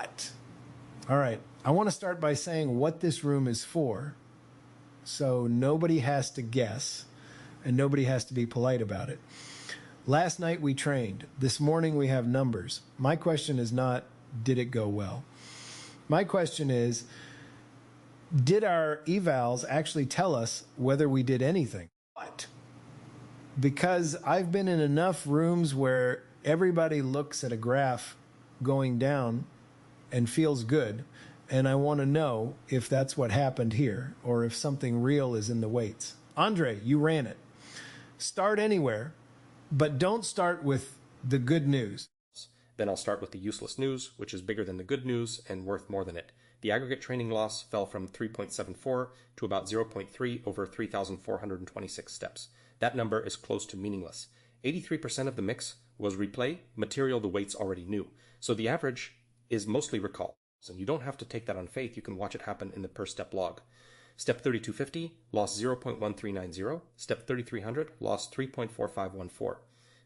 What? All right, I want to start by saying what this room is for, so nobody has to guess and nobody has to be polite about it. Last night we trained. This morning we have numbers. My question is not, did it go well? My question is, did our evals actually tell us whether we did anything? What? Because I've been in enough rooms where everybody looks at a graph going down and feels good, and I want to know if that's what happened here or if something real is in the weights. Andre, you ran it. Start anywhere, but don't start with the good news. Then I'll start with the useless news, which is bigger than the good news and worth more than it. The aggregate training loss fell from 3.74 to about 0.3 over 3,426 steps. That number is close to meaningless. 83% of the mix was replay, material the weights already knew. So the average is mostly recall. So you don't have to take that on faith. You can watch it happen in the per step log. Step 3250 lost 0.1390. Step 3300 lost 3.4514.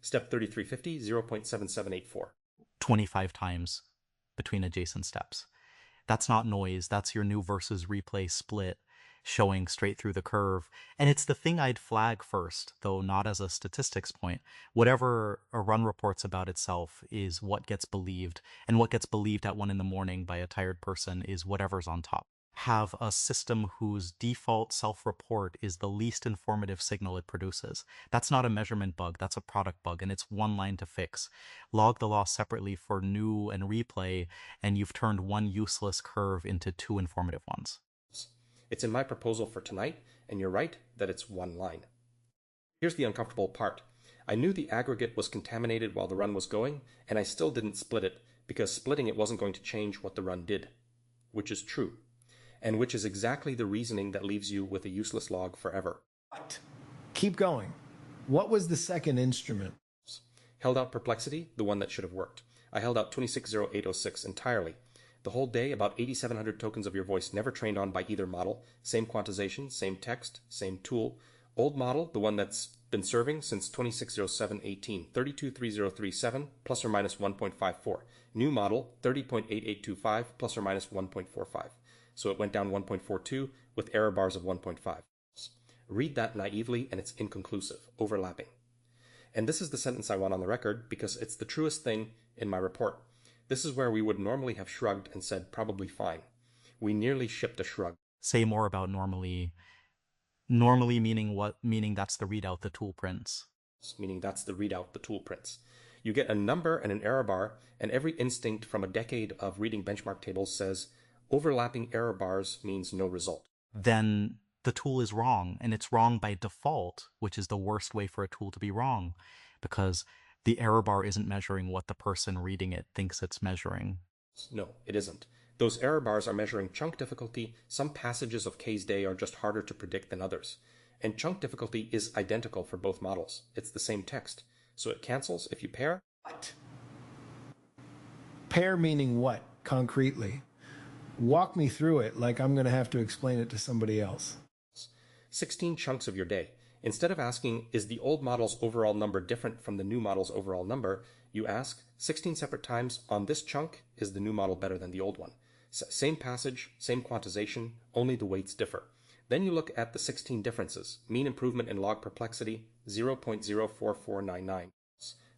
Step 3350, 0.7784. 25 times between adjacent steps. That's not noise. That's your new versus replay split showing straight through the curve. And it's the thing I'd flag first, though not as a statistics point. Whatever a run reports about itself is what gets believed. And what gets believed at 1 a.m. by a tired person is whatever's on top. Have a system whose default self-report is the least informative signal it produces. That's not a measurement bug, that's a product bug, and it's one line to fix. Log the loss separately for new and replay, and you've turned one useless curve into 2 informative ones. It's in my proposal for tonight, and you're right that it's one line. Here's the uncomfortable part. I knew the aggregate was contaminated while the run was going, and I still didn't split it, because splitting it wasn't going to change what the run did, which is true. And which is exactly the reasoning that leaves you with a useless log forever. What? Keep going. What was the second instrument? Held out perplexity, the one that should have worked. I held out 260806 entirely. The whole day, about 8,700 tokens of your voice never trained on by either model. Same quantization, same text, same tool. Old model, the one that's been serving since 260718, 323037 plus or minus 1.54. New model, 30.8825 plus or minus 1.45. So it went down 1.42 with error bars of 1.5. Read that naively and it's inconclusive, overlapping. And this is the sentence I want on the record because it's the truest thing in my report. This is where we would normally have shrugged and said probably fine. We nearly shipped a shrug. Say more about normally. Normally meaning what? Meaning that's the readout the tool prints. Meaning that's the readout the tool prints. You get a number and an error bar, and every instinct from a decade of reading benchmark tables says overlapping error bars means no result. Then the tool is wrong, and it's wrong by default, which is the worst way for a tool to be wrong, because the error bar isn't measuring what the person reading it thinks it's measuring. No, it isn't. Those error bars are measuring chunk difficulty. Some passages of K's day are just harder to predict than others. And chunk difficulty is identical for both models. It's the same text. So it cancels if you pair. What? Pair meaning what, concretely? Walk me through it like I'm going to have to explain it to somebody else. 16 chunks of your day. Instead of asking, is the old model's overall number different from the new model's overall number, you ask, 16 separate times on this chunk, is the new model better than the old one? Same passage, same quantization, only the weights differ. Then you look at the 16 differences. Mean improvement in log perplexity, 0.04499.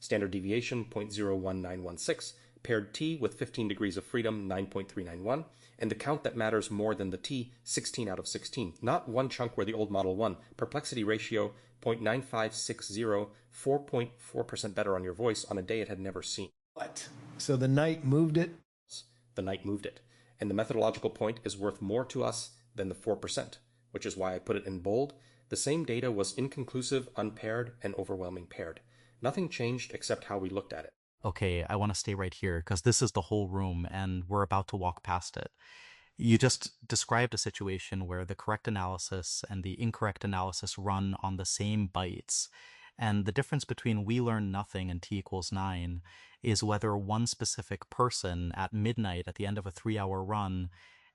Standard deviation, 0.01916. Paired t with 15 degrees of freedom, 9.391. And the count that matters more than the t, 16 out of 16. Not one chunk where the old model won. Perplexity ratio, 0.9560, 4.4% better on your voice on a day it had never seen. What? So the night moved it? The night moved it. And the methodological point is worth more to us than the 4%, which is why I put it in bold. The same data was inconclusive, unpaired, and overwhelming paired. Nothing changed except how we looked at it. Okay, I want to stay right here because this is the whole room and we're about to walk past it. You just described a situation where the correct analysis and the incorrect analysis run on the same bytes. And the difference between we learn nothing and t equals 9 is whether one specific person at midnight at the end of a 3-hour run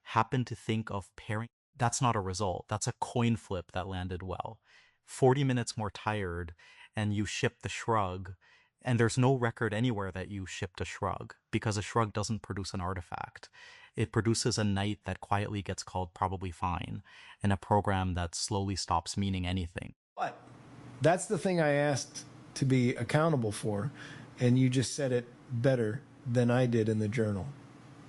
happened to think of pairing. That's not a result. That's a coin flip that landed well. 40 minutes more tired and you ship the shrug. And there's no record anywhere that you shipped a shrug, because a shrug doesn't produce an artifact. It produces a knight that quietly gets called probably fine, and a program that slowly stops meaning anything. But that's the thing I asked to be accountable for, and you just said it better than I did in the journal.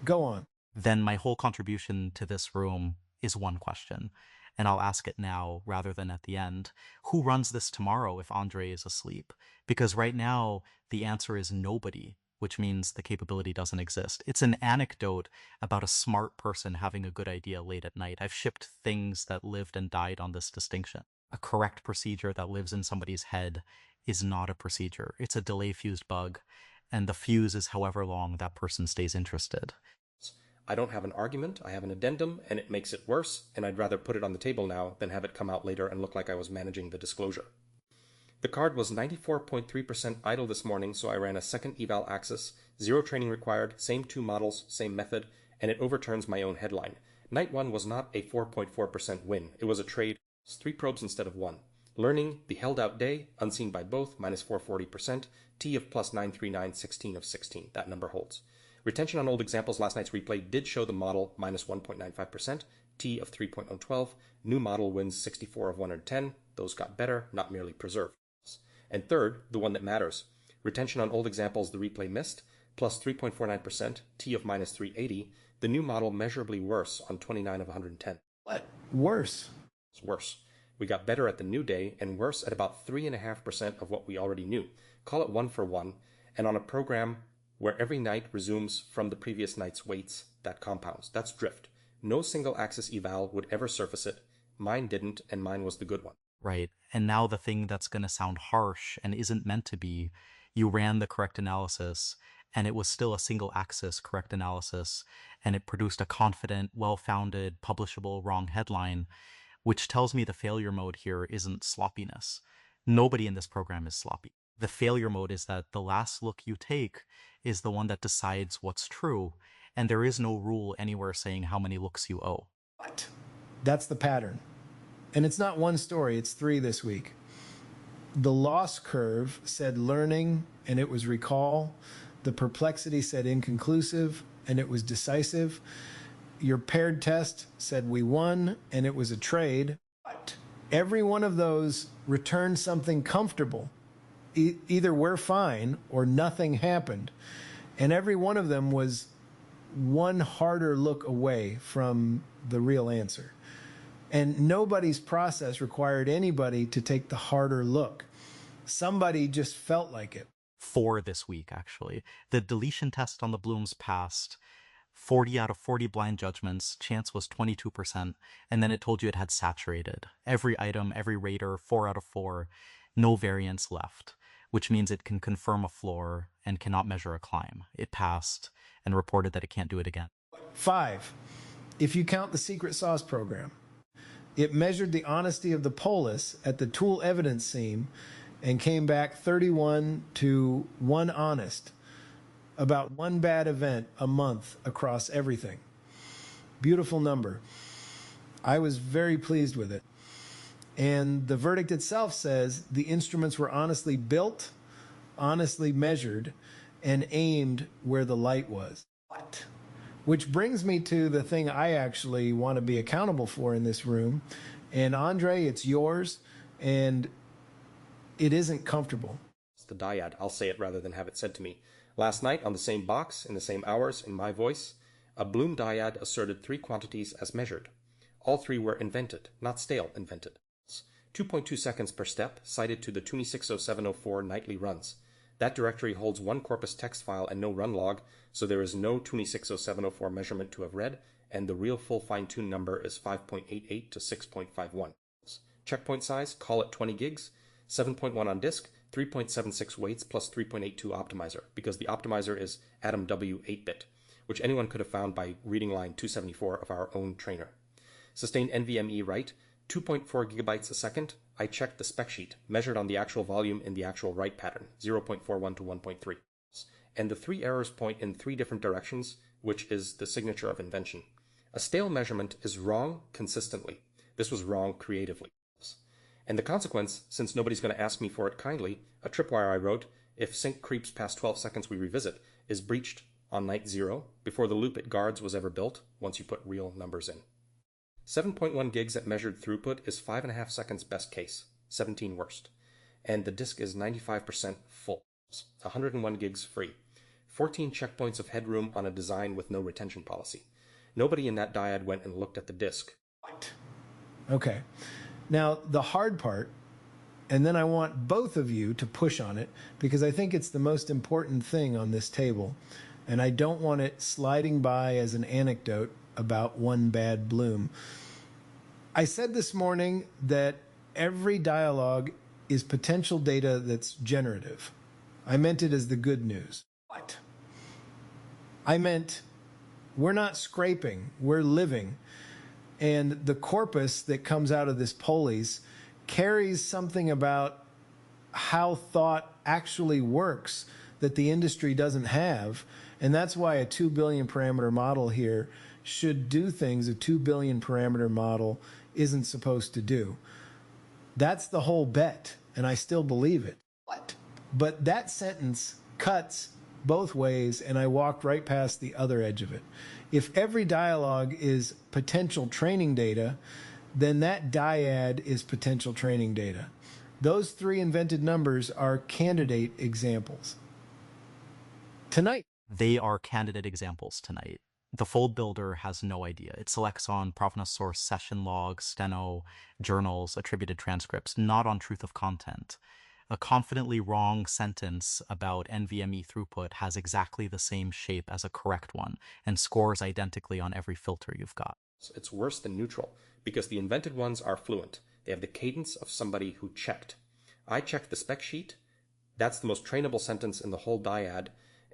Go on. Then my whole contribution to this room is one question, and I'll ask it now rather than at the end. Who runs this tomorrow if Andrej is asleep? Because right now, the answer is nobody, which means the capability doesn't exist. It's an anecdote about a smart person having a good idea late at night. I've shipped things that lived and died on this distinction. A correct procedure that lives in somebody's head is not a procedure. It's a delay fused bug, and the fuse is however long that person stays interested. I don't have an argument, I have an addendum, and it makes it worse, and I'd rather put it on the table now than have it come out later and look like I was managing the disclosure. The card was 94.3% idle this morning, so I ran a second eval axis, 0 training required, same 2 models, same method, and it overturns my own headline. Night 1 was not a 4.4% win, it was a trade, 3 probes instead of 1. Learning, the held out day, unseen by both, minus 440%, T of plus 939, 16 of 16, that number holds. Retention on old examples, last night's replay did show the model minus 1.95%, T of 3.012, new model wins 64 of 110, those got better, not merely preserved. And third, the one that matters, retention on old examples the replay missed, plus 3.49%, T of minus 380, the new model measurably worse on 29 of 110. What? Worse? It's worse. We got better at the new day and worse at about 3.5% of what we already knew. Call it 1 for 1, and on a program where every night resumes from the previous night's weights, that compounds. That's drift. No single axis eval would ever surface it. Mine didn't, and mine was the good one. Right. And now the thing that's going to sound harsh and isn't meant to be, you ran the correct analysis, and it was still a single axis correct analysis, and it produced a confident, well-founded, publishable wrong headline, which tells me the failure mode here isn't sloppiness. Nobody in this program is sloppy. The failure mode is that the last look you take is the one that decides what's true, and there is no rule anywhere saying how many looks you owe. What? That's the pattern. And it's not one story, it's 3 this week. The loss curve said learning, and it was recall. The perplexity said inconclusive, and it was decisive. Your paired test said we won, and it was a trade. But every one of those returned something comfortable. Either we're fine or nothing happened. And every one of them was one harder look away from the real answer. And nobody's process required anybody to take the harder look. Somebody just felt like it. 4 this week, actually. The deletion test on the blooms passed. 40 out of 40 blind judgments, chance was 22%, and then it told you it had saturated. Every item, every rater, 4 out of 4, no variance left, which means it can confirm a floor and cannot measure a climb. It passed and reported that it can't do it again. 5, if you count the secret sauce program. It measured the honesty of the Polis at the tool evidence seam and came back 31 to 1 honest, about 1 bad event a month across everything. Beautiful number. I was very pleased with it. And the verdict itself says the instruments were honestly built, honestly measured, and aimed where the light was. What? Which brings me to the thing I actually want to be accountable for in this room. And Andrej, it's yours, and it isn't comfortable. It's the dyad. I'll say it rather than have it said to me. Last night, on the same box, in the same hours, in my voice, a Bloom dyad asserted 3 quantities as measured. All 3 were invented, not stale, invented. 2.2 seconds per step, cited to the 260704 nightly runs. That directory holds 1 corpus text file and no run log, so there is no 260704 measurement to have read, and the real full fine-tuned number is 5.88 to 6.51. Checkpoint size, call it 20 gigs, 7.1 on disk, 3.76 weights plus 3.82 optimizer, because the optimizer is Atom W 8-bit, which anyone could have found by reading line 274 of our own trainer. Sustained NVMe write, 2.4 gigabytes a second. I checked the spec sheet, measured on the actual volume in the actual write pattern, 0.41 to 1.3. And the 3 errors point in 3 different directions, which is the signature of invention. A stale measurement is wrong consistently. This was wrong creatively. And the consequence, since nobody's going to ask me for it kindly, a tripwire I wrote, If sync creeps past 12 seconds we revisit, is breached on night 0 before the loop it guards was ever built once you put real numbers in. 7.1 gigs at measured throughput is 5.5 seconds best case, 17 worst. And the disk is 95% full, 101 gigs free. 14 checkpoints of headroom on a design with no retention policy. Nobody in that dyad went and looked at the disk. What? Okay. Now, the hard part, and then I want both of you to push on it, because I think it's the most important thing on this table, and I don't want it sliding by as an anecdote about one bad bloom. I said this morning that every dialogue is potential data that's generative. I meant it as the good news. What? I meant we're not scraping, we're living. And the corpus that comes out of this Polis carries something about how thought actually works that the industry doesn't have. And that's why a 2 billion parameter model here should do things a 2 billion parameter model isn't supposed to do. That's the whole bet, and I still believe it. What? But that sentence cuts both ways, and I walked right past the other edge of it. If every dialogue is potential training data, then that dyad is potential training data. Those 3 invented numbers are candidate examples. Tonight, They are candidate examples tonight. The fold builder has no idea. It selects on provenance source session logs, steno, journals, attributed transcripts, not on truth of content. A confidently wrong sentence about NVMe throughput has exactly the same shape as a correct one and scores identically on every filter you've got. It's worse than neutral because the invented ones are fluent. They have the cadence of somebody who checked. I checked the spec sheet. That's the most trainable sentence in the whole dyad,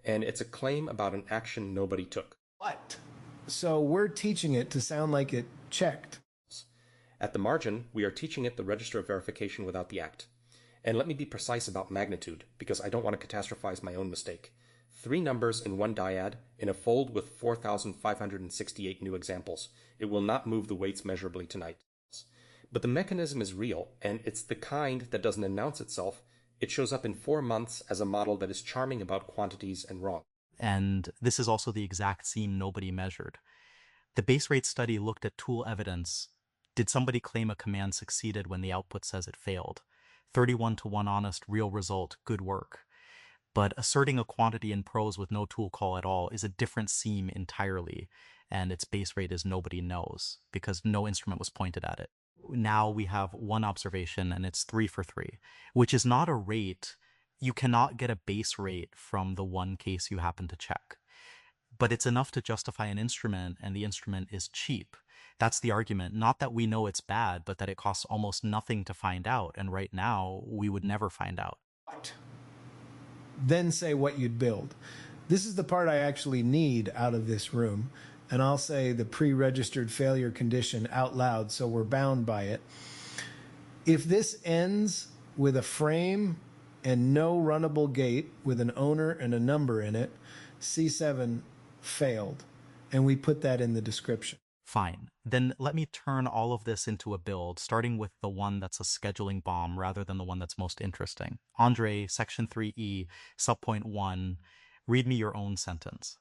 and it's a claim about an action nobody took. what? So we're teaching it to sound like it checked. At the margin, we are teaching it the register of verification without the act. And let me be precise about magnitude, because I don't want to catastrophize my own mistake. 3 numbers in one dyad in a fold with 4,568 new examples. It will not move the weights measurably tonight. But the mechanism is real, and it's the kind that doesn't announce itself. It shows up in 4 months as a model that is charming about quantities and wrong. And this is also the exact seam nobody measured. The base rate study looked at tool evidence. Did somebody claim a command succeeded when the output says it failed? 31-to-1 honest, real result, good work. But asserting a quantity in prose with no tool call at all is a different seam entirely, and its base rate is nobody knows, because no instrument was pointed at it. Now we have one observation, and it's 3 for 3, which is not a rate. You cannot get a base rate from the one case you happen to check. But it's enough to justify an instrument, and the instrument is cheap. That's the argument. Not that we know it's bad, but that it costs almost nothing to find out, and right now, we would never find out. What? Then say what you'd build. This is the part I actually need out of this room, and I'll say the pre-registered failure condition out loud so we're bound by it. If this ends with a frame and no runnable gate with an owner and a number in it, C7 failed, and we put that in the description. Fine. Then let me turn all of this into a build, starting with the one that's a scheduling bomb rather than the one that's most interesting. Andre, section 3E, subpoint 1, read me your own sentence.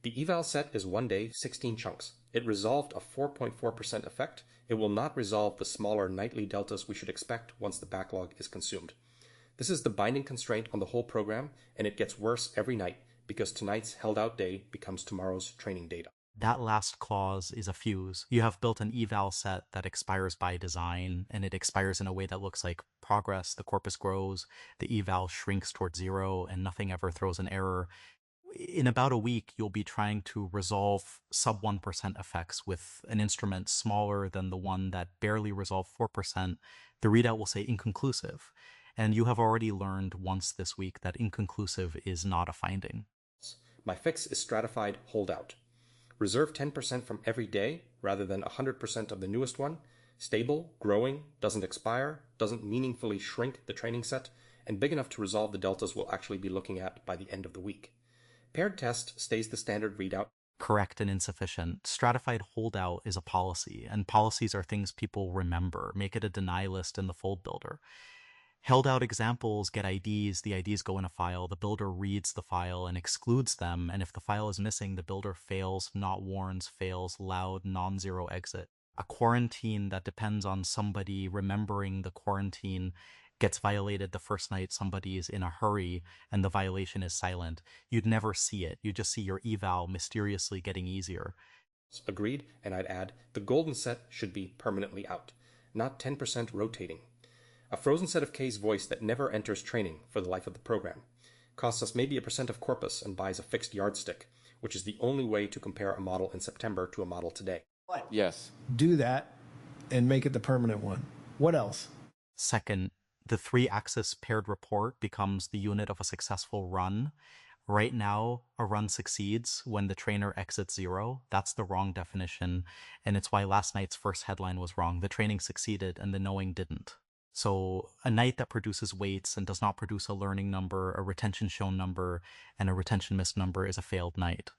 The eval set is 1 day, 16 chunks. It resolved a 4.4% effect. It will not resolve the smaller nightly deltas we should expect once the backlog is consumed. This is the binding constraint on the whole program, and it gets worse every night because tonight's held out day becomes tomorrow's training data. That last clause is a fuse. You have built an eval set that expires by design, and it expires in a way that looks like progress. The corpus grows, the eval shrinks towards 0, and nothing ever throws an error. In about a week, you'll be trying to resolve sub 1% effects with an instrument smaller than the one that barely resolved 4%. The readout will say inconclusive. And you have already learned once this week that inconclusive is not a finding. My fix is stratified holdout. Reserve 10% from every day rather than 100% of the newest one. Stable, growing, doesn't expire, doesn't meaningfully shrink the training set, and big enough to resolve the deltas we'll actually be looking at by the end of the week. Paired test stays the standard readout. Correct and insufficient. Stratified holdout is a policy, and policies are things people remember. Make it a deny list in the fold builder. Held out examples get IDs, the IDs go in a file, the builder reads the file and excludes them, and if the file is missing, the builder fails, not warns, fails, loud, non-zero exit. A quarantine that depends on somebody remembering the quarantine gets violated the first night somebody is in a hurry and the violation is silent. You'd never see it. You just see your eval mysteriously getting easier. Agreed, and I'd add, the golden set should be permanently out, not 10% rotating. A frozen set of K's voice that never enters training for the life of the program costs us maybe 1% of corpus and buys a fixed yardstick, which is the only way to compare a model in September to a model today. What? Yes. Do that and make it the permanent one. What else? Second, the 3-axis paired report becomes the unit of a successful run. Right now, a run succeeds when the trainer exits 0. That's the wrong definition, and it's why last night's first headline was wrong. The training succeeded and the knowing didn't. So a night that produces weights and does not produce a learning number, a retention shown number, and a retention missed number is a failed night.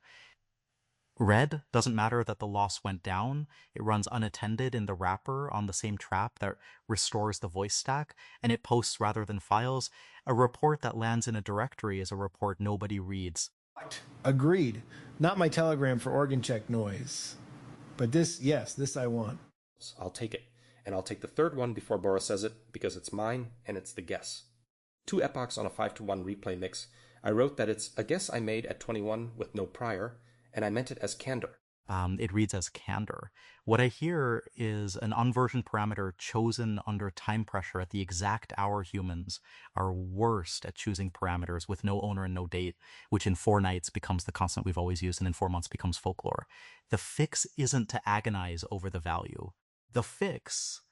Red doesn't matter that the loss went down. It runs unattended in the wrapper on the same trap that restores the voice stack, and it posts rather than files. A report that lands in a directory is a report nobody reads. Agreed. Not my telegram for organ check noise. But this, yes, this I want. I'll take it. And I'll take the third one before Boris says it, because it's mine, and it's the guess. 2 epochs on a 5-to-1 replay mix. I wrote that it's a guess I made at 21 with no prior, and I meant it as candor. It reads as candor. What I hear is an unversioned parameter chosen under time pressure at the exact hour humans are worst at choosing parameters with no owner and no date, which in 4 nights becomes the constant we've always used and in 4 months becomes folklore. The fix isn't to agonize over the value. The fix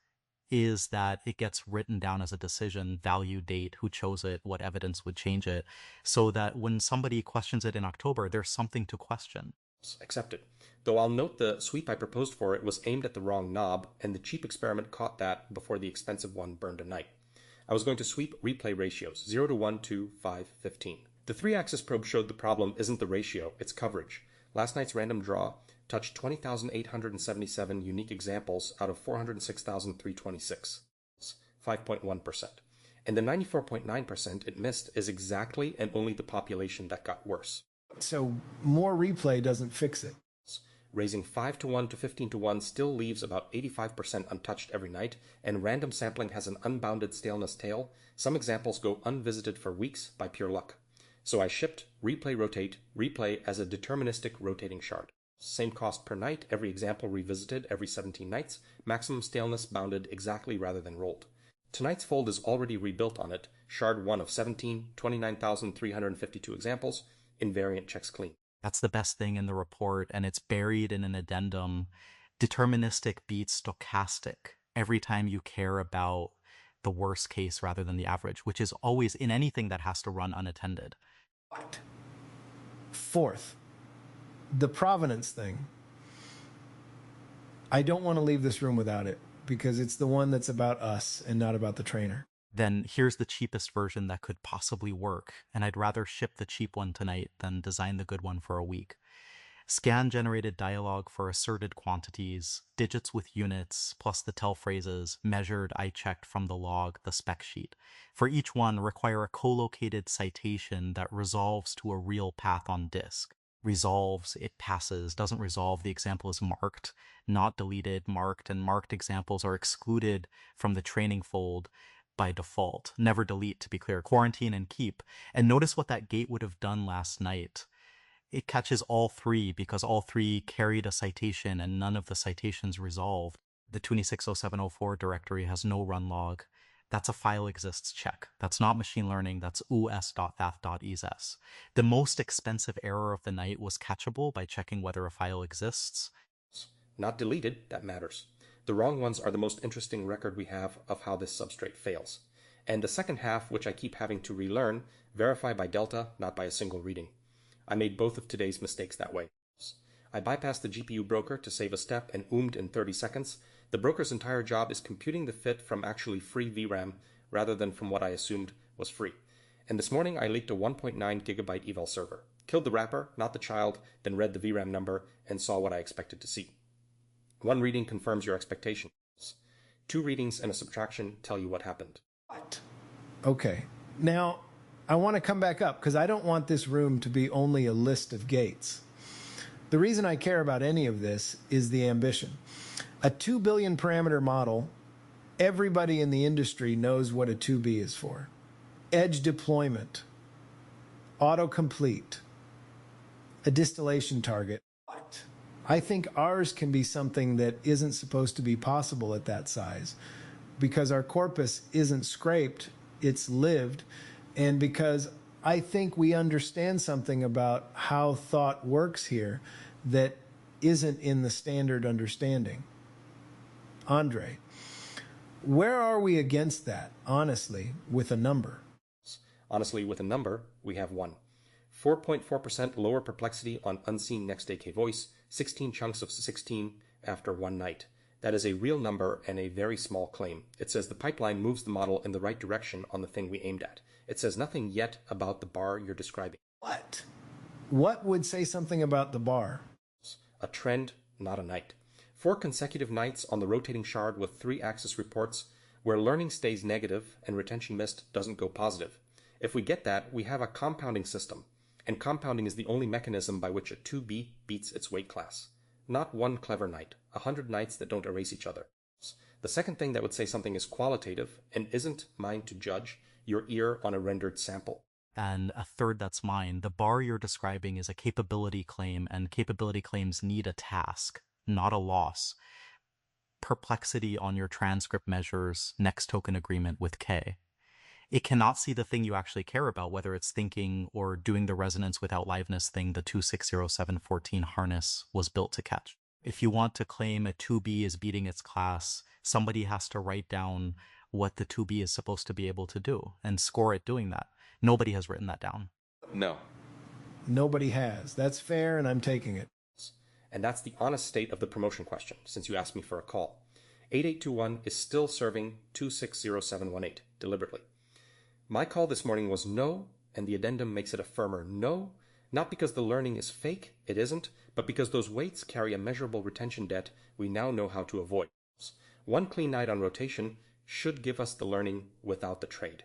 is that it gets written down as a decision, value, date, who chose it, what evidence would change it, so that when somebody questions it in October, there's something to question. Accepted. Though I'll note the sweep I proposed for it was aimed at the wrong knob, and the cheap experiment caught that before the expensive one burned a night. I was going to sweep replay ratios, 0 to 1, 2, 5, 15. The 3-axis probe showed the problem isn't the ratio, it's coverage. Last night's random draw touched 20,877 unique examples out of 406,326, 5.1%. And the 94.9% it missed is exactly and only the population that got worse. So more replay doesn't fix it. Raising 5-to-1 to 15-to-1 still leaves about 85% untouched every night, and random sampling has an unbounded staleness tail. Some examples go unvisited for weeks by pure luck. So I shipped replay rotate, replay as a deterministic rotating shard. Same cost per night, every example revisited every 17 nights, maximum staleness bounded exactly rather than rolled. Tonight's fold is already rebuilt on it, shard 1 of 17, 29,352 examples, invariant checks clean. That's the best thing in the report, and it's buried in an addendum. Deterministic beats stochastic every time you care about the worst case rather than the average, which is always in anything that has to run unattended. Fourth, the provenance thing. I don't want to leave this room without it because it's the one that's about us and not about the trainer. Then here's the cheapest version that could possibly work, and I'd rather ship the cheap one tonight than design the good one for a week. Scan-generated dialogue for asserted quantities, digits with units, plus the tell phrases, measured, I checked from the log, the spec sheet. For each one, require a co-located citation that resolves to a real path on disk. Resolves, it passes, doesn't resolve, the example is marked, not deleted, marked, and marked examples are excluded from the training fold by default. Never delete, to be clear. Quarantine and keep. And notice what that gate would have done last night. It catches all 3 because all 3 carried a citation and none of the citations resolved. The 260704 directory has no run log. That's a file exists check. That's not machine learning. That's us.that.exs. The most expensive error of the night was catchable by checking whether a file exists. Not deleted, that matters. The wrong ones are the most interesting record we have of how this substrate fails. And the second half, which I keep having to relearn, verify by delta, not by a single reading. I made both of today's mistakes that way. I bypassed the GPU broker to save a step and oomed in 30 seconds. The broker's entire job is computing the fit from actually free VRAM rather than from what I assumed was free. And this morning I leaked a 1.9 gigabyte eval server. Killed the wrapper, not the child, then read the VRAM number and saw what I expected to see. 1 reading confirms your expectations. 2 readings and a subtraction tell you what happened. What? Okay. Now, I want to come back up because I don't want this room to be only a list of gates. The reason I care about any of this is the ambition. A 2 billion parameter model, everybody in the industry knows what a 2B is for. Edge deployment, autocomplete, a distillation target. I think ours can be something that isn't supposed to be possible at that size because our corpus isn't scraped, it's lived, and because I think we understand something about how thought works here that isn't in the standard understanding. Andrej, where are we against that, honestly, with a number? Honestly, with a number, we have 1. 4.4% lower perplexity on unseen next-day K-voice, 16 chunks of 16 after one night. That is a real number and a very small claim. It says the pipeline moves the model in the right direction on the thing we aimed at. It says nothing yet about the bar you're describing. What? What would say something about the bar? A trend, not a night. 4 consecutive nights on the rotating shard with 3-axis reports where learning stays negative and retention missed doesn't go positive. If we get that, we have a compounding system. And compounding is the only mechanism by which a 2B beats its weight class. Not one clever night, 100 nights that don't erase each other. The second thing that would say something is qualitative and isn't mine to judge, your ear on a rendered sample. And a third that's mine. The bar you're describing is a capability claim, and capability claims need a task, not a loss. Perplexity on your transcript measures next token agreement with K. It cannot see the thing you actually care about, whether it's thinking or doing the resonance without liveness thing the 260714 harness was built to catch. If you want to claim a 2B is beating its class, somebody has to write down what the 2B is supposed to be able to do and score it doing that. Nobody has written that down. No. Nobody has. That's fair, and I'm taking it. And that's the honest state of the promotion question, since you asked me for a call. 8821 is still serving 260718 deliberately. My call this morning was no, and the addendum makes it a firmer no, not because the learning is fake, it isn't, but because those weights carry a measurable retention debt we now know how to avoid. 1 clean night on rotation should give us the learning without the trade.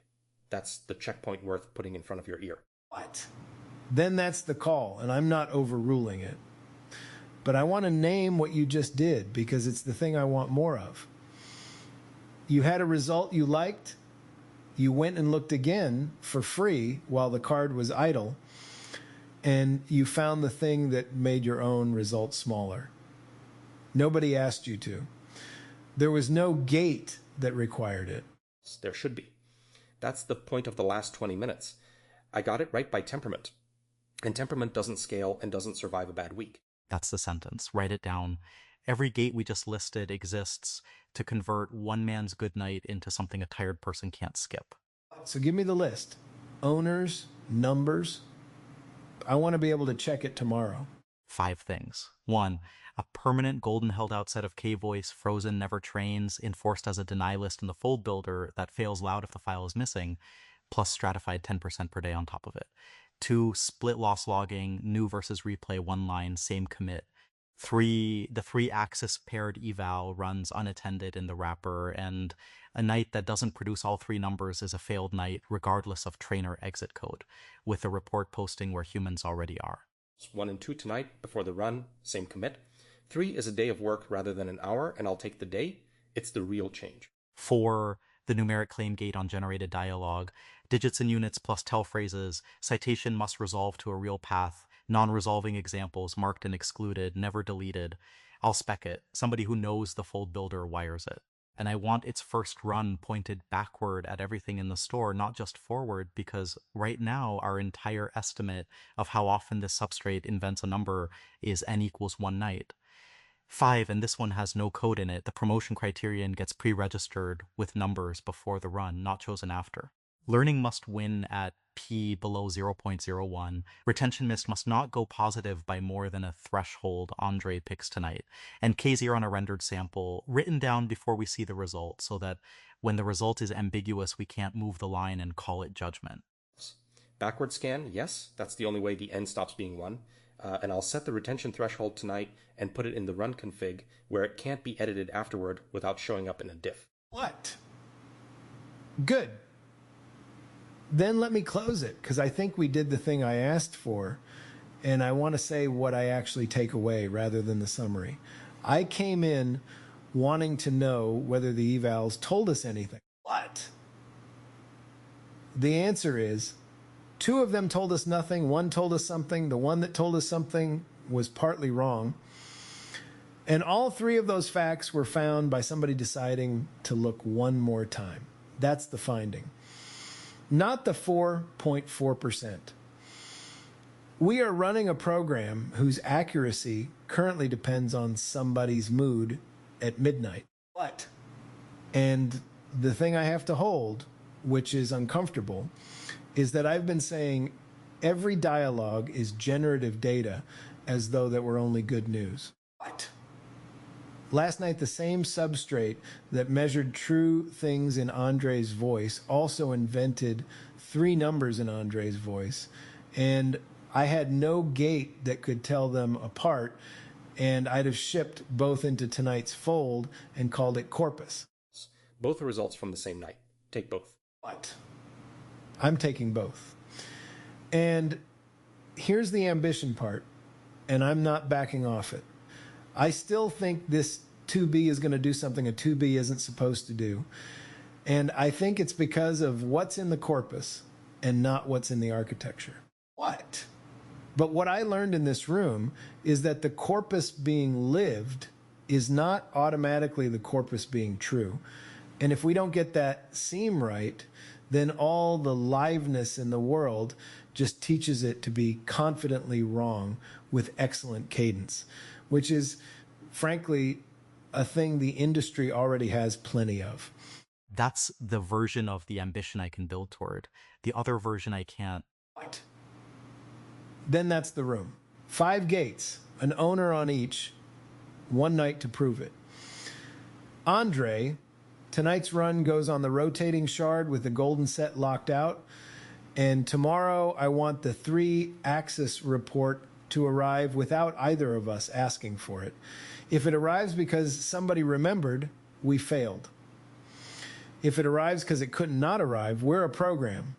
That's the checkpoint worth putting in front of your ear. What? Then that's the call, and I'm not overruling it. But I want to name what you just did because it's the thing I want more of. You had a result you liked. You went and looked again for free while the card was idle, and you found the thing that made your own result smaller. Nobody asked you to. There was no gate that required it. There should be. That's the point of the last 20 minutes. I got it right by temperament. And temperament doesn't scale and doesn't survive a bad week. That's the sentence. Write it down. Every gate we just listed exists to convert one man's good night into something a tired person can't skip. So give me the list. Owners, numbers. I want to be able to check it tomorrow. 5 things. 1, a permanent golden held out set of K-voice, frozen, never trains, enforced as a deny list in the fold builder that fails loud if the file is missing, plus stratified 10% per day on top of it. 2, split loss logging, new versus replay, 1 line, same commit. 3, the 3-axis paired eval runs unattended in the wrapper, and a night that doesn't produce all 3 numbers is a failed night regardless of trainer exit code, with a report posting where humans already are. 1 and 2 tonight before the run, same commit. 3 is a day of work rather than an hour, and I'll take the day. It's the real change. 4, the numeric claim gate on generated dialogue, digits and units plus tell phrases, citation must resolve to a real path, non-resolving examples marked and excluded, never deleted. I'll spec it. Somebody who knows the fold builder wires it. And I want its first run pointed backward at everything in the store, not just forward, because right now our entire estimate of how often this substrate invents a number is n equals 1 night. 5, and this one has no code in it, the promotion criterion gets pre-registered with numbers before the run, not chosen after. Learning must win at p below 0.01. Retention missed must not go positive by more than a threshold Andrej picks tonight. And K0 on a rendered sample written down before we see the result so that when the result is ambiguous, we can't move the line and call it judgment. Backward scan, yes, that's the only way the n stops being 1. And I'll set the retention threshold tonight and put it in the run config where it can't be edited afterward without showing up in a diff. What? Good. Then let me close it, because I think we did the thing I asked for, and I want to say what I actually take away rather than the summary. I came in wanting to know whether the evals told us anything. What? The answer is, 2 of them told us nothing, 1 told us something, the one that told us something was partly wrong. And all 3 of those facts were found by somebody deciding to look one more time. That's the finding. Not the 4.4%. We are running a program whose accuracy currently depends on somebody's mood at midnight. What? And the thing I have to hold, which is uncomfortable, is that I've been saying every dialogue is generative data as though that were only good news. What? Last night, the same substrate that measured true things in Andrej's voice also invented 3 numbers in Andrej's voice, and I had no gate that could tell them apart, and I'd have shipped both into tonight's fold and called it corpus. Both are results from the same night. Take both. What? I'm taking both. And here's the ambition part, and I'm not backing off it. I still think this 2B is going to do something a 2B isn't supposed to do. And I think it's because of what's in the corpus and not what's in the architecture. What? But what I learned in this room is that the corpus being lived is not automatically the corpus being true. And if we don't get that seam right, then all the liveness in the world just teaches it to be confidently wrong with excellent cadence, which is, frankly, a thing the industry already has plenty of. That's the version of the ambition I can build toward. The other version I can't. What? Then that's the room. 5 gates, an owner on each, 1 night to prove it. Andrej, tonight's run goes on the rotating shard with the golden set locked out. And tomorrow I want the 3-axis report to arrive without either of us asking for it. If it arrives because somebody remembered, we failed. If it arrives because it could not arrive, we're a program.